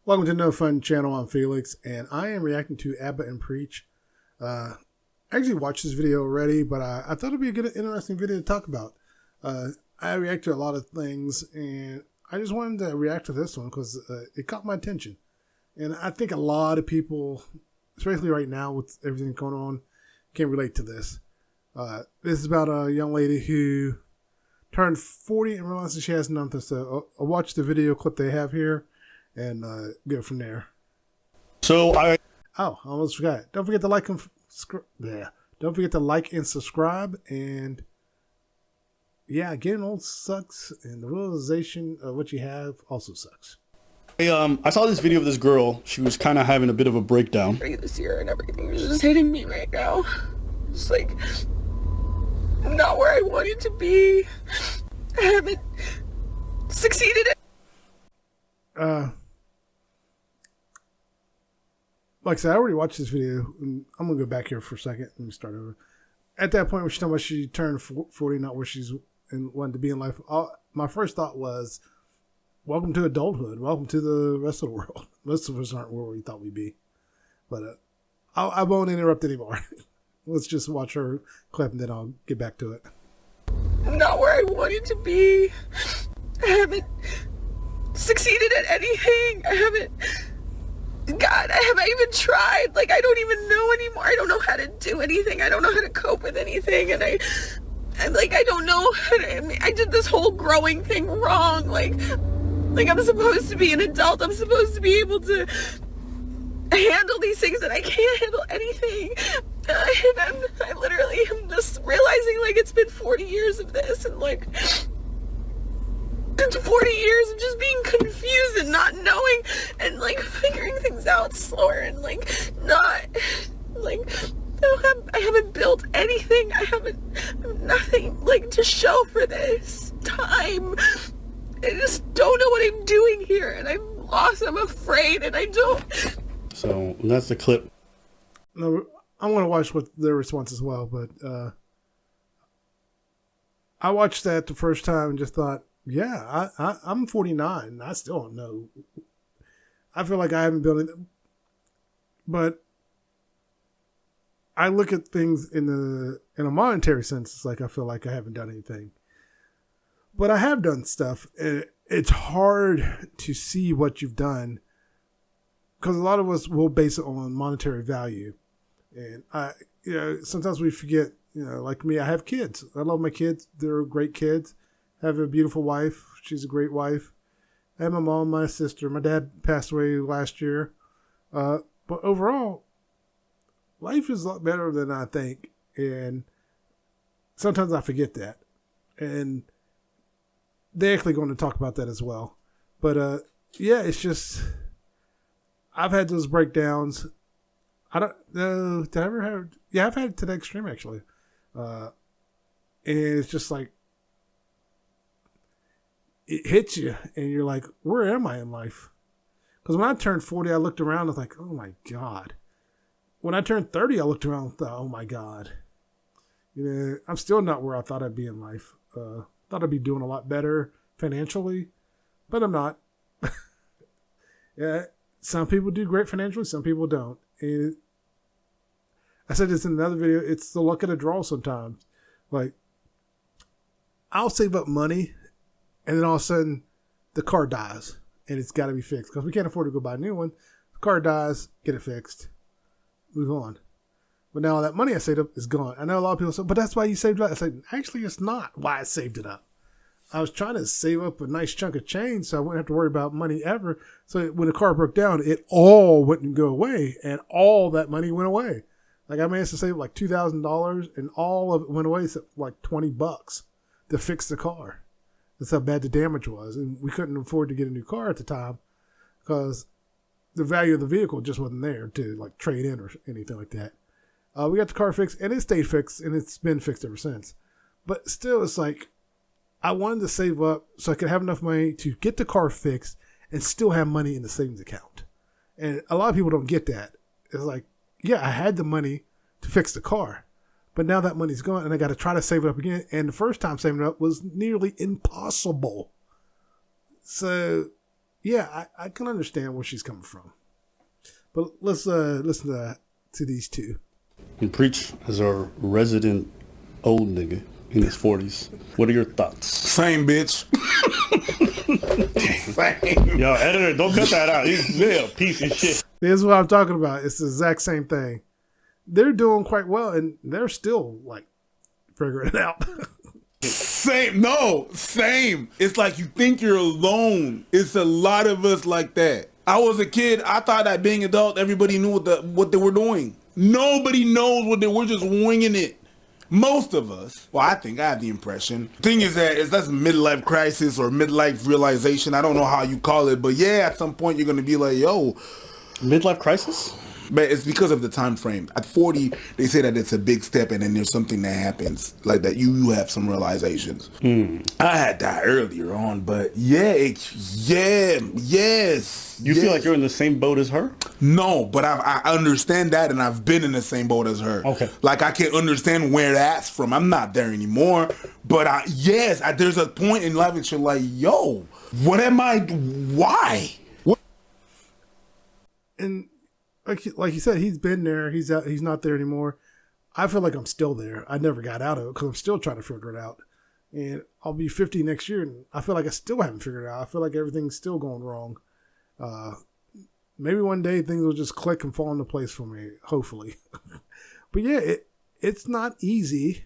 Welcome to No Fun Channel. I'm Felix, and I am reacting to Abba and Preach. I actually watched this video already, but I thought it'd be a good, interesting video to talk about. I react to a lot of things, and I just wanted to react to this one because it caught my attention. And I think a lot of people, especially right now with everything going on, can relate to this. This is about a young lady who turned 40 and realizes she has nothing. So I'll watch the video clip they have here and go from there. I almost forgot. Don't forget to like and Don't forget to like and subscribe. And yeah, getting old sucks, and the realization of what you have also sucks. I saw this video of this girl. She was kind of having a bit of a breakdown. This year and everything is just hitting me right now. Just like not where I wanted to be. I haven't succeeded. Like I said, I already watched this video. And I'm gonna go back here for a second. Let me start over. At that point where she's talking about she turned 40, not where she's wanted to be in life. My first thought was, welcome to adulthood. Welcome to the rest of the world. Most of us aren't where we thought we'd be. But I won't interrupt anymore. Let's just watch her clip and then I'll get back to it. Not where I wanted to be. I haven't succeeded at anything. God, I haven't even tried. Like, I don't even know anymore. I don't know how to do anything. I don't know how to cope with anything. And I don't know how to, I did this whole growing thing wrong. Like I'm supposed to be an adult. I'm supposed to be able to handle these things, and I can't handle anything. And I literally am just realizing, like, it's been 40 years of this, and like 40 years of just being confused and not knowing and like figuring things out slower and like not like I haven't built anything. I have nothing like to show for this time. I just don't know what I'm doing here, and I'm lost. I'm afraid, and I don't. So that's the clip. No, I'm going to watch what their response as well, but I watched that the first time and just thought, yeah, I'm 49. I still don't know. I feel like I haven't built it, but I look at things in a monetary sense. It's like I feel like I haven't done anything, but I have done stuff. It's hard to see what you've done because a lot of us will base it on monetary value, and sometimes we forget. Like me, I have kids. I love my kids. They're great kids. I have a beautiful wife. She's a great wife. I have my mom, my sister. My dad passed away last year. But overall, life is a lot better than I think. And sometimes I forget that. And they're actually going to talk about that as well. But yeah, it's just, I've had those breakdowns. I don't know. Did I ever have? Yeah, I've had it to the extreme actually. And it's just like, it hits you and you're like, where am I in life? Because when I turned 40, I looked around and was like, oh my God. When I turned 30, I looked around and thought, oh my God. I'm still not where I thought I'd be in life. Thought I'd be doing a lot better financially, but I'm not. Yeah, some people do great financially, some people don't. And I said this in another video, it's the luck of the draw sometimes. Like, I'll save up money, and then all of a sudden, the car dies, and it's got to be fixed because we can't afford to go buy a new one. The car dies, get it fixed, move on. But now that money I saved up is gone. I know a lot of people say, but that's why you saved it up. I said, actually, it's not why I saved it up. I was trying to save up a nice chunk of change so I wouldn't have to worry about money ever. So when the car broke down, it all wouldn't go away, and all that money went away. Like I managed to save like $2,000, and all of it went away except like $20 to fix the car. That's how bad the damage was. And we couldn't afford to get a new car at the time because the value of the vehicle just wasn't there to like trade in or anything like that. We got the car fixed, and it stayed fixed, and it's been fixed ever since. But still, it's like I wanted to save up so I could have enough money to get the car fixed and still have money in the savings account. And a lot of people don't get that. It's like, yeah, I had the money to fix the car, but now that money's gone and I got to try to save it up again. And the first time saving it up was nearly impossible. So yeah, I can understand where she's coming from. But let's listen to these two. And preach as our resident old nigga in his 40s. What are your thoughts? Same bitch. Same. Yo, editor, don't cut that out. He's a piece of shit. This is what I'm talking about. It's the exact same thing. They're doing quite well, and they're still like figuring it out. Same. No, same. It's like you think you're alone. It's a lot of us like that. I was a kid. I thought that being adult, everybody knew what they were doing. Nobody knows what they were, just winging it. Most of us. Well, I think I have the impression. Thing is that's midlife crisis or midlife realization. I don't know how you call it, but yeah, at some point you're gonna be like, yo, midlife crisis. But it's because of the time frame. At 40, they say that it's a big step, and then there's something that happens like that. You have some realizations. I had that earlier on, but yes. You feel like you're in the same boat as her? No, but I understand that, and I've been in the same boat as her. Okay. Like I can understand where that's from. I'm not there anymore, but there's a point in life that you're like, yo, what am I? Why? What? And like you said, he's been there. He's out. He's not there anymore. I feel like I'm still there. I never got out of it because I'm still trying to figure it out. And I'll be 50 next year, and I feel like I still haven't figured it out. I feel like everything's still going wrong. Maybe one day things will just click and fall into place for me. Hopefully, but yeah, it's not easy.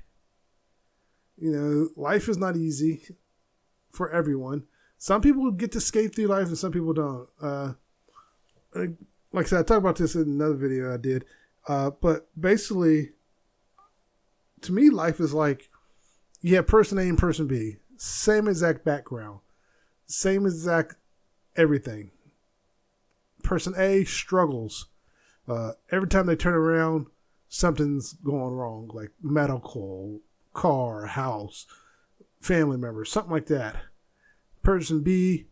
You know, life is not easy for everyone. Some people get to skate through life, and some people don't. Like I said, I talked about this in another video I did. But basically, to me, life is like you have person A and person B. Same exact background. Same exact everything. Person A struggles. Every time they turn around, something's going wrong. Like medical, car, house, family members, something like that. Person B,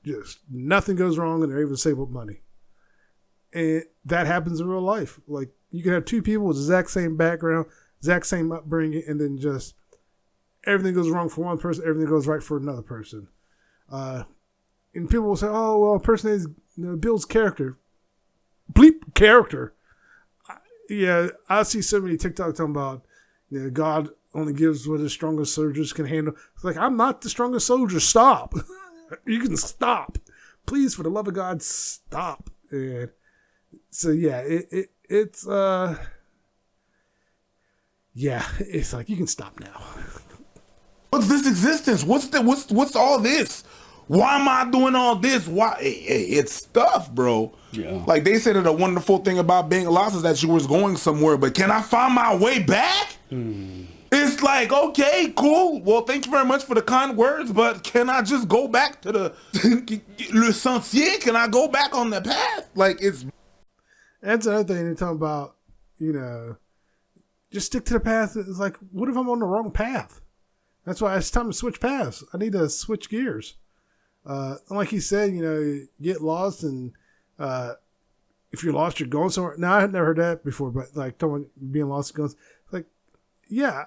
just nothing goes wrong and they're able to save up money. And that happens in real life. Like you can have two people with the exact same background, exact same upbringing, and then just everything goes wrong for one person, everything goes right for another person. And people will say, "Oh, well, a person is builds character." Bleep character. Yeah, I see so many TikToks talking about God only gives what his strongest soldiers can handle. It's like, I'm not the strongest soldier. Stop. You can stop, please, for the love of God, stop. And so yeah, it's like you can stop now. What's this existence? What's all this? Why am I doing all this? Why? It's stuff, bro. Yeah. Like they said that a wonderful thing about being lost is that you was going somewhere, but can I find my way back? It's like, okay, cool. Well, thank you very much for the kind words, but can I just go back to the le sentier? Can I go back on the path? Like it's. That's another thing they're talking about. Just stick to the path. It's like, what if I'm on the wrong path? That's why it's time to switch paths. I need to switch gears. Like he said, get lost, and if you're lost, you're going somewhere. Now, I had never heard that before, but like being lost goes like, yeah,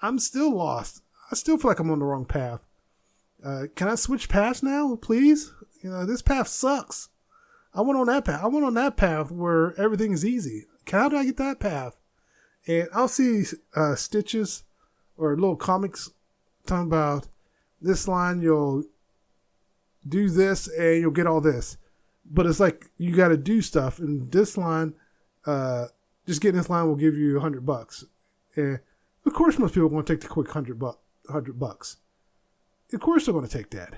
I'm still lost. I still feel like I'm on the wrong path. Can I switch paths now, please? This path sucks. I went on that path. I went on that path where everything is easy. How do I get that path? And I'll see stitches or little comics talking about this line, you'll do this and you'll get all this. But it's like you got to do stuff. And this line, just getting this line will give you $100. And of course, most people are going to take the quick $100. Of course, they're going to take that.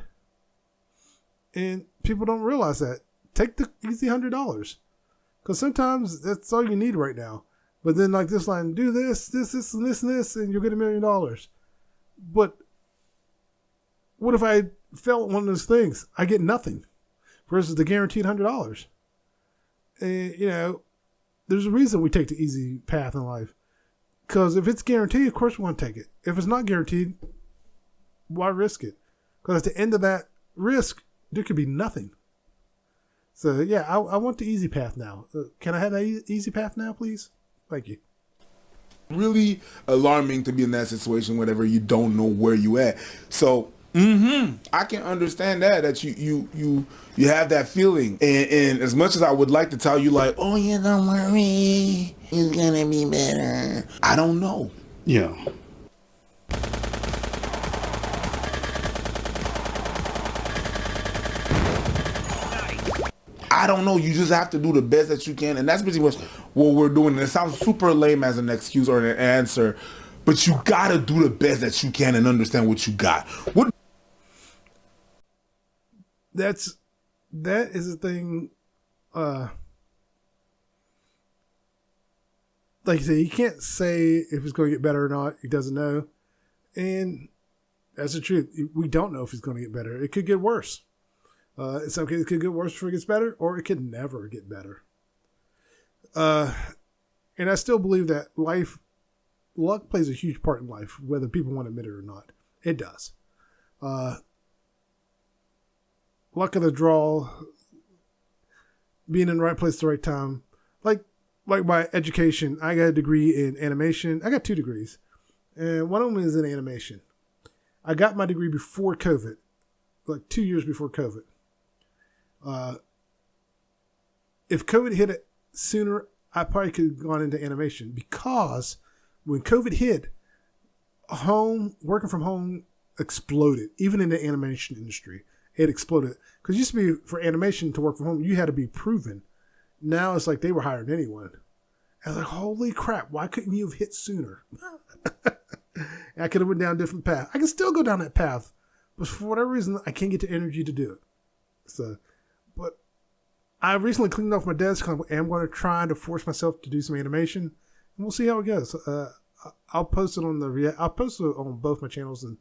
And people don't realize that. Take the easy $100. Because sometimes that's all you need right now. But then like this line, do this, and this, and you'll get $1 million. But what if I fail at one of those things? I get nothing versus the guaranteed $100. And, there's a reason we take the easy path in life. Because if it's guaranteed, of course we want to take it. If it's not guaranteed, why risk it? Because at the end of that risk, there could be nothing. So, yeah, I want the easy path now. Can I have that easy path now, please? Thank you. Really alarming to be in that situation whenever you don't know where you at. So I can understand that you have that feeling, and as much as I would like to tell you like, oh yeah, don't worry, it's gonna be better, I don't know. Yeah. I don't know. You just have to do the best that you can, and that's pretty much what we're doing. And it sounds super lame as an excuse or an answer, but you gotta do the best that you can and understand what you got. That is the thing. Like you say, he can't say if it's going to get better or not. He doesn't know, and that's the truth. We don't know if it's going to get better. It could get worse. In some cases, it could get worse before it gets better, or it could never get better. And I still believe that luck plays a huge part in life, whether people want to admit it or not. It does. Luck of the draw, being in the right place at the right time. Like my education, I got a degree in animation. I got 2 degrees, and one of them is in animation. I got my degree before COVID, like 2 years before COVID. If COVID hit it sooner, I probably could have gone into animation, because when COVID hit, working from home exploded, even in the animation industry. It exploded. Because it used to be, for animation to work from home, you had to be proven. Now it's like they were hiring anyone. And I was like, holy crap, why couldn't you have hit sooner? I could have went down a different path. I can still go down that path, but for whatever reason, I can't get the energy to do it. So, but I recently cleaned off my desk. I am going to try to force myself to do some animation, and we'll see how it goes. I'll post it on both my channels, and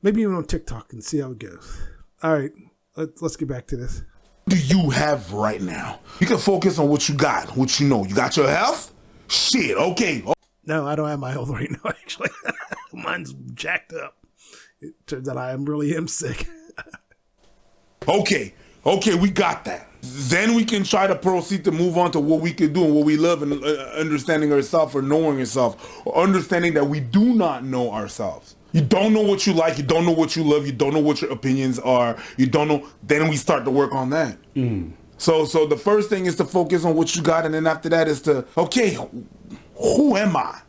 maybe even on TikTok, and see how it goes. All right, let's get back to this. What do you have right now? You can focus on what you got, what you know. You got your health? Shit, okay. No, I don't have my health right now, actually. Mine's jacked up. It turns out I really am sick. Okay, we got that. Then we can try to proceed to move on to what we can do and what we love, and understanding ourselves or knowing ourselves, or understanding that we do not know ourselves. You don't know what you like, you don't know what you love, you don't know what your opinions are, you don't know. Then we start to work on that. So the first thing is to focus on what you got, and then after that is to, okay, who am I?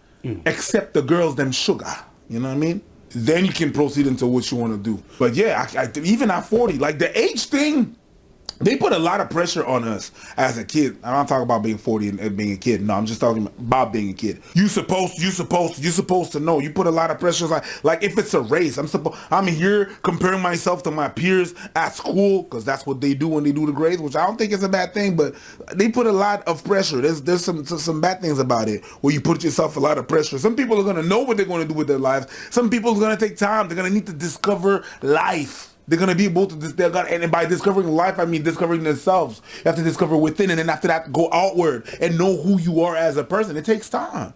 Except the girls, them sugar. You know what I mean? Then you can proceed into what you want to do. But yeah, I even at 40, like the age thing, they put a lot of pressure on us as a kid. I'm not talking about being 40 and being a kid. No, I'm just talking about being a kid. You supposed to know. You put a lot of pressure. Like if it's a race, I'm here comparing myself to my peers at school, because that's what they do when they do the grades, which I don't think is a bad thing, but they put a lot of pressure. There's some bad things about it, where you put yourself a lot of pressure. Some people are gonna know what they're gonna do with their lives. Some people are gonna take time. They're gonna need to discover life. They're going to be able to, and by discovering life, I mean discovering themselves. You have to discover within, and then after that, go outward and know who you are as a person. It takes time.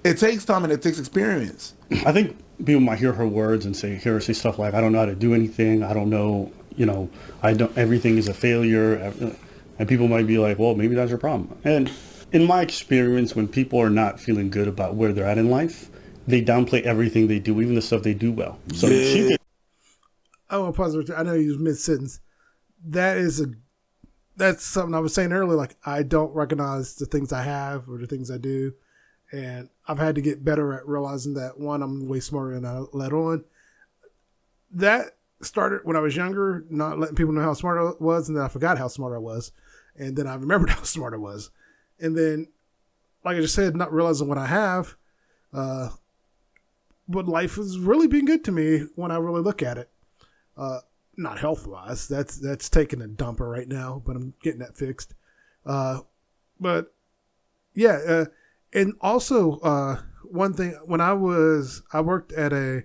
It takes time, and it takes experience. I think people might hear her words and say stuff like, I don't know how to do anything. I don't know, everything is a failure. And people might be like, well, maybe that's your problem. And in my experience, when people are not feeling good about where they're at in life, they downplay everything they do, even the stuff they do well. So I want to pause. I know you was mid-sentence. That's something I was saying earlier. Like, I don't recognize the things I have or the things I do. And I've had to get better at realizing that, one, I'm way smarter than I let on. That started when I was younger, not letting people know how smart I was. And then I forgot how smart I was. And then I remembered how smart I was. And then, like I just said, not realizing what I have. But life has really been good to me when I really look at it. Not health-wise. That's taking a dumper right now, but I'm getting that fixed. But yeah, and also one thing, when I worked at a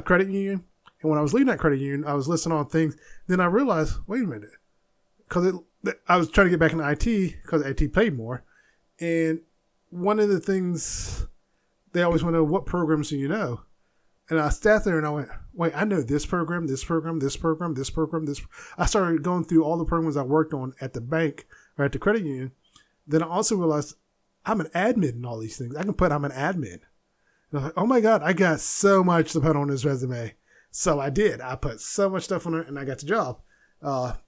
credit union, and when I was leaving that credit union, I was listening on things. Then I realized, wait a minute, because I was trying to get back into IT because IT paid more, and one of the things they always want to know, what programs do you know? And I sat there and I went, wait, I know this program, this program, this program, this program, this. I started going through all the programs I worked on at the bank or at the credit union. Then I also realized I'm an admin in all these things. I can put I'm an admin. And I was like, oh my God, I got so much to put on this resume. So I did. I put so much stuff on it and I got the job. But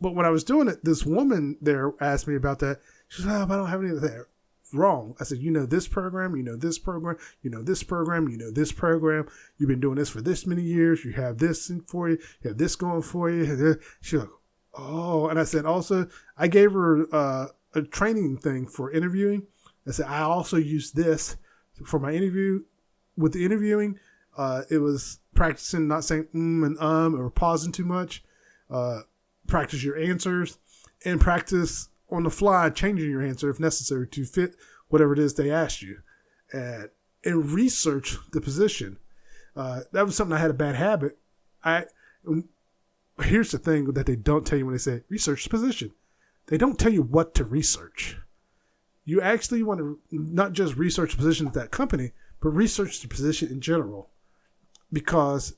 when I was doing it, this woman there asked me about that. She said, oh, I don't have any of that. Wrong. I said, you know this program, you know this program, you know this program, you know this program. You've been doing this for this many years. You have this for you. You have this going for you. She's like, oh. And I said, also, I gave her a training thing for interviewing. I said, I also use this for my interview. With the interviewing, it was practicing not saying and or pausing too much. Practice your answers and practice on the fly changing your answer if necessary to fit whatever it is they asked you. And research the position. That was something I had a bad habit. Here's the thing that they don't tell you when they say research the position. They don't tell you what to research. You actually want to not just research the position at that company, but research the position in general. Because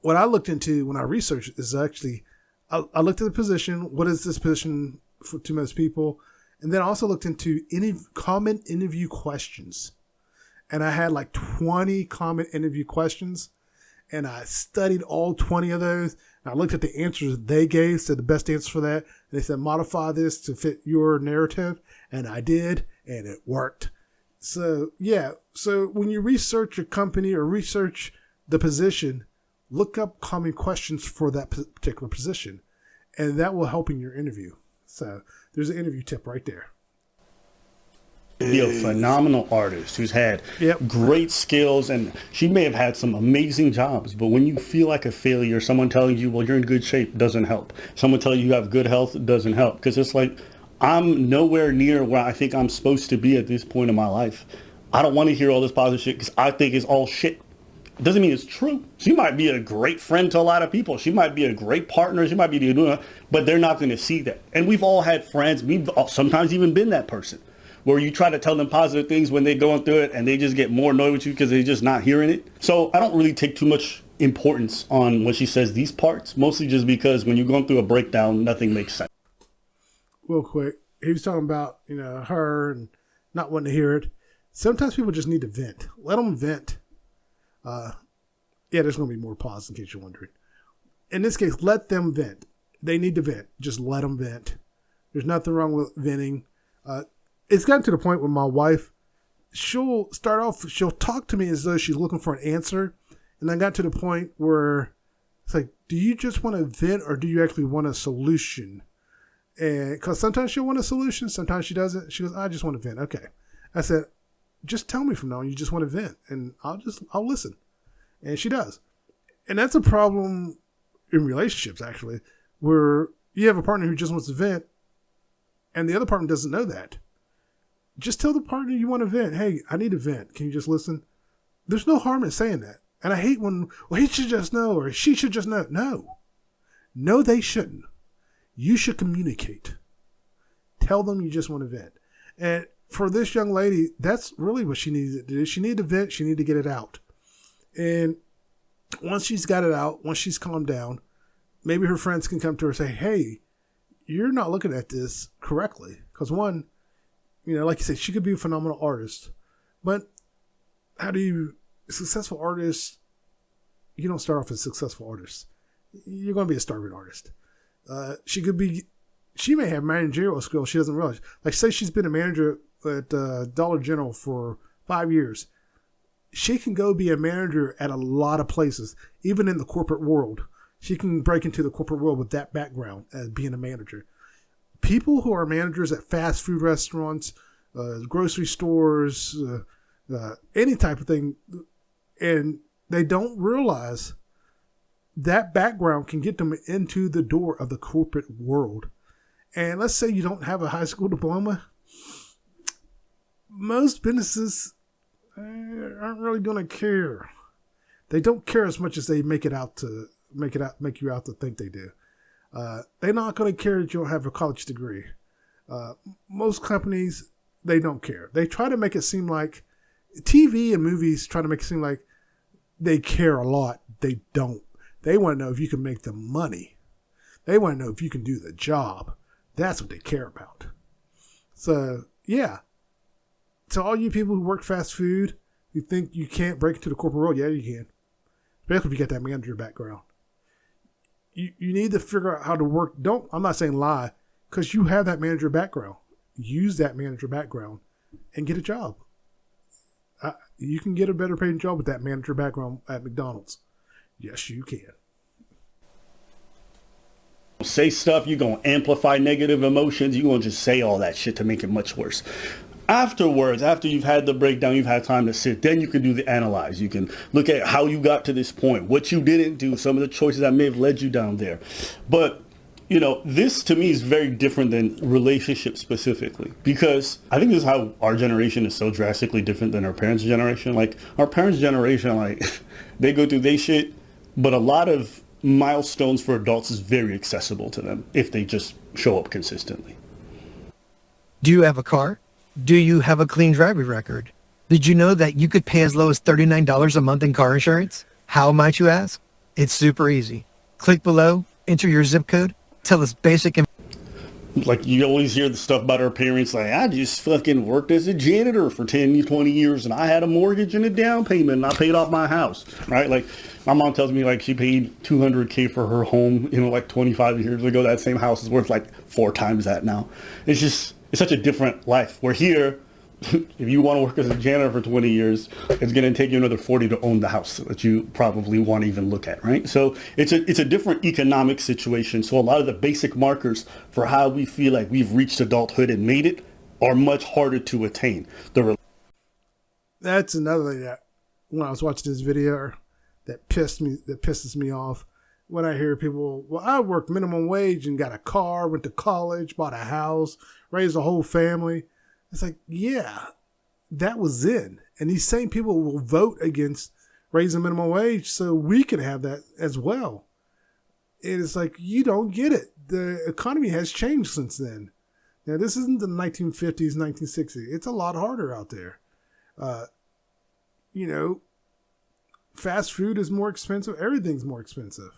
what I looked into when I researched is actually, I looked at the position. What is this position to most people? And then I also looked into any common interview questions. And I had like 20 common interview questions. And I studied all 20 of those. And I looked at the answers they gave, said the best answer for that. And they said, modify this to fit your narrative. And I did, and it worked. So, yeah. So when you research a company or research the position, look up common questions for that particular position. And that will help in your interview. So there's an interview tip right there. Be a phenomenal artist who's had great skills, and she may have had some amazing jobs, but when you feel like a failure, someone telling you, well, you're in good shape, doesn't help. Someone telling you have good health doesn't help, because it's like, I'm nowhere near where I think I'm supposed to be at this point in my life. I don't want to hear all this positive shit because I think it's all shit. It doesn't mean it's true. She might be a great friend to a lot of people. She might be a great partner. She might be doing, but they're not going to see that. And we've all had friends. We've sometimes even been that person where you try to tell them positive things when they're going through it and they just get more annoyed with you because they're just not hearing it. So I don't really take too much importance on when she says these parts, mostly just because when you're going through a breakdown, nothing makes sense. Real quick, he was talking about, her and not wanting to hear it. Sometimes people just need to vent. Let them vent. There's going to be more pause in case you're wondering. In this case, let them vent. They need to vent. Just let them vent. There's nothing wrong with venting. It's gotten to the point where my wife, she'll talk to me as though she's looking for an answer. And I got to the point where it's like, do you just want to vent or do you actually want a solution? And because sometimes she'll want a solution, sometimes she doesn't. She goes, I just want to vent. Okay. I said, just tell me from now on you just want to vent and I'll listen. And she does. And that's a problem in relationships, actually, where you have a partner who just wants to vent and the other partner doesn't know that. Just tell the partner you want to vent. Hey, I need to vent. Can you just listen? There's no harm in saying that. And I hate when, well, he should just know or she should just know. No, they shouldn't. You should communicate. Tell them you just want to vent. And for this young lady, that's really what she needed to do. She needed to vent. She needed to get it out. And once she's got it out, once she's calmed down, maybe her friends can come to her and say, hey, you're not looking at this correctly. Because one, like you said, she could be a phenomenal artist. But successful artist, you don't start off as a successful artist. You're going to be a starving artist. She may have managerial skills she doesn't realize. Like say she's been a manager at Dollar General for 5 years. She can go be a manager at a lot of places, even in the corporate world. She can break into the corporate world with that background as being a manager. People who are managers at fast food restaurants, grocery stores, any type of thing, and they don't realize that background can get them into the door of the corporate world. And let's say you don't have a high school diploma. Most businesses aren't really going to care. They don't care as much as they make you out to think they do. They're not going to care that you don't have a college degree. Most companies, they don't care. They try to make it seem like TV and movies try to make it seem like they care a lot. They don't. They want to know if you can make the money. They want to know if you can do the job. That's what they care about. So, yeah. To all you people who work fast food, you think you can't break into the corporate world, yeah, you can. especially if you get that manager background. You need to figure out how to work. I'm not saying lie, because you have that manager background. Use that manager background and get a job. You can get a better paid job with that manager background at McDonald's. Yes, you can. Say stuff, you're going to amplify negative emotions. You're going to just say all that shit to make it much worse. Afterwards, after you've had the breakdown, you've had time to sit, then you can do the analyze. You can look at how you got to this point, what you didn't do, some of the choices that may have led you down there. But, you know, this to me is very different than relationships specifically, because I think this is how our generation is so drastically different than our parents' generation. Like, our parents' generation, like, they go through their shit, but a lot of milestones for adults is very accessible to them if they just show up consistently. Do you have a car? Do you have a clean driving record? Did you know that you could pay as low as $39 a month in car insurance? How might you ask? It's super easy. Click below, enter your zip code, tell us basic information. Like, you always hear the stuff about our parents, like, I just fucking worked as a janitor for 10, 20 years, and I had a mortgage and a down payment, and I paid off my house, right? Like, my mom tells me, like, she paid $200K for her home, you know, like 25 years ago. That same house is worth, like, 4 times that now. It's just, it's such a different life. We're here. If you want to work as a janitor for 20 years, it's going to take you another 40 to own the house that you probably want to even look at, right? So it's a different economic situation. So a lot of the basic markers for how we feel like we've reached adulthood and made it are much harder to attain. That's another thing that when I was watching this video that pisses me off. When I hear people, well, I worked minimum wage and got a car, went to college, bought a house, raised a whole family. It's like, yeah, that was then. And these same people will vote against raising minimum wage so we can have that as well. And it's like, you don't get it. The economy has changed since then. Now, this isn't the 1950s, 1960s. It's a lot harder out there. You know, fast food is more expensive. Everything's more expensive.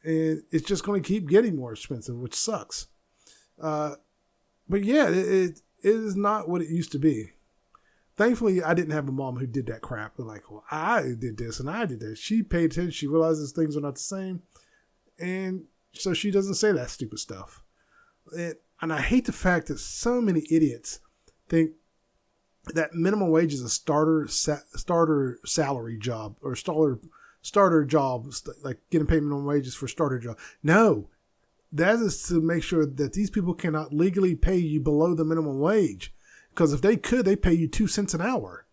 And it's just going to keep getting more expensive, which sucks. But yeah, it is not what it used to be. Thankfully, I didn't have a mom who did that crap. But like, well, I did this and I did that. She paid attention. She realizes things are not the same. And so she doesn't say that stupid stuff. And I hate the fact that so many idiots think that minimum wage is a starter salary job or starter job, like getting paid minimum wages for starter job. No. That is to make sure that these people cannot legally pay you below the minimum wage. Because if they could, they pay you 2 cents an hour.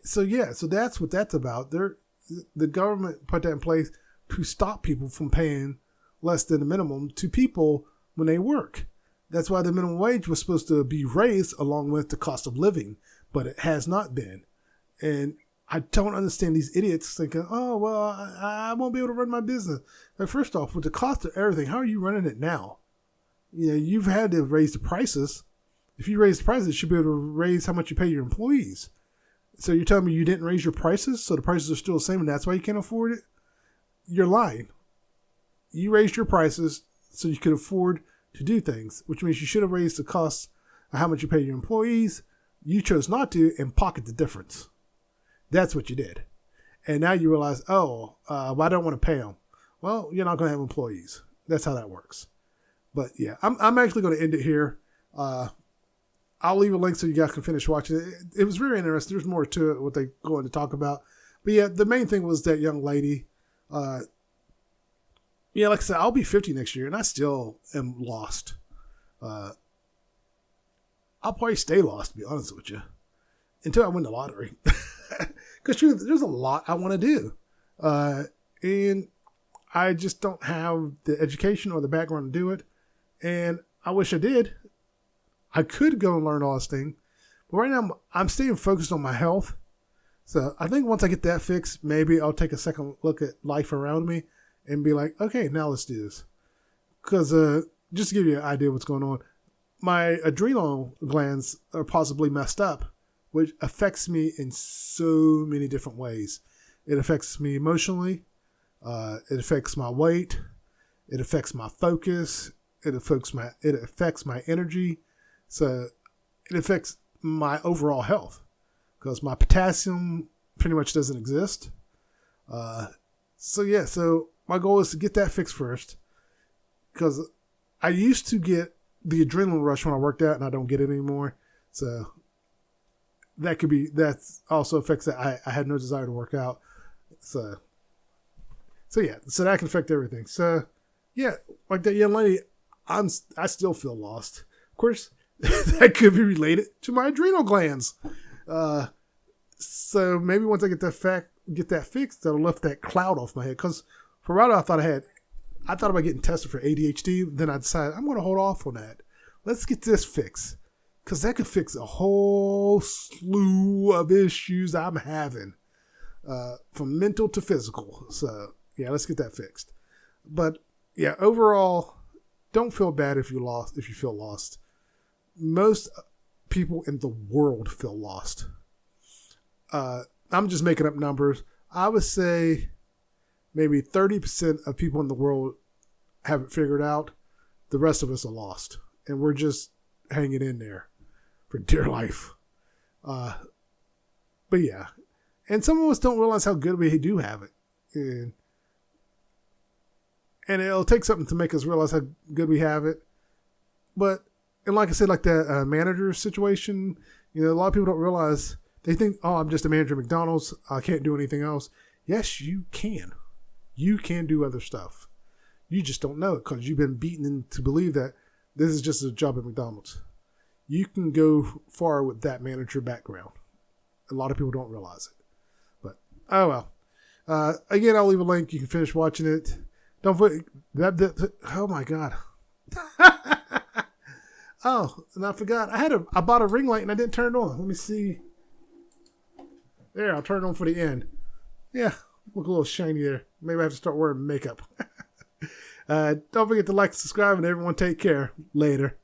So that's what that's about. The government put that in place to stop people from paying less than the minimum to people when they work. That's why the minimum wage was supposed to be raised along with the cost of living, but it has not been. And I don't understand these idiots thinking, oh, well, I won't be able to run my business. Like, first off, with the cost of everything, how are you running it now? You know, you've had to raise the prices. If you raise the prices, you should be able to raise how much you pay your employees. So you're telling me you didn't raise your prices, so the prices are still the same, and that's why you can't afford it? You're lying. You raised your prices so you could afford to do things, which means you should have raised the cost of how much you pay your employees. You chose not to and pocket the difference. That's what you did. And now you realize, well, I don't want to pay them. Well, you're not going to have employees. That's how that works. But yeah, I'm actually going to end it here. I'll leave a link so you guys can finish watching it. It was very interesting. There's more to it, what they go on to talk about. But yeah, the main thing was that young lady. Yeah, like I said, I'll be 50 next year, and I still am lost. I'll probably stay lost, to be honest with you, until I win the lottery. Because there's a lot I want to do. And I just don't have the education or the background to do it. And I wish I did. I could go and learn all this thing. But right now, I'm staying focused on my health. So I think once I get that fixed, maybe I'll take a second look at life around me and be like, okay, now let's do this. Because just to give you an idea of what's going on, my adrenal glands are possibly messed up, which affects me in so many different ways. It affects me emotionally. It affects my weight. It affects my focus. It affects my energy. So it affects my overall health because my potassium pretty much doesn't exist. So my goal is to get that fixed first, because I used to get the adrenaline rush when I worked out, and I don't get it anymore. So that also affects that. I had no desire to work out. So that can affect everything. So yeah, like that young lady, I still feel lost. Of course, that could be related to my adrenal glands. So maybe once I get that fixed, that'll lift that cloud off my head. Because for a while I thought about getting tested for ADHD. Then I decided I'm going to hold off on that. Let's get this fixed, because that could fix a whole slew of issues I'm having, from mental to physical. So yeah, let's get that fixed. But yeah, overall, don't feel bad if you feel lost. Most people in the world feel lost. I'm just making up numbers. I would say maybe 30% of people in the world have it figured out. The rest of us are lost, and we're just hanging in there for dear life. But yeah, and some of us don't realize how good we do have it, and it'll take something to make us realize how good we have it. And like I said, like that manager situation, a lot of people don't realize. They think, oh, I'm just a manager at McDonald's. I can't do anything else. Yes, you can. You can do other stuff. You just don't know it because you've been beaten into believe that this is just a job at McDonald's. You can go far with that manager background. A lot of people don't realize it. But, oh well. Again, I'll leave a link. You can finish watching it. Don't forget, oh my God. Oh, and I forgot. I bought a ring light and I didn't turn it on. Let me see. There, I'll turn it on for the end. Yeah, look a little shiny there. Maybe I have to start wearing makeup. Don't forget to like and subscribe, and everyone take care. Later.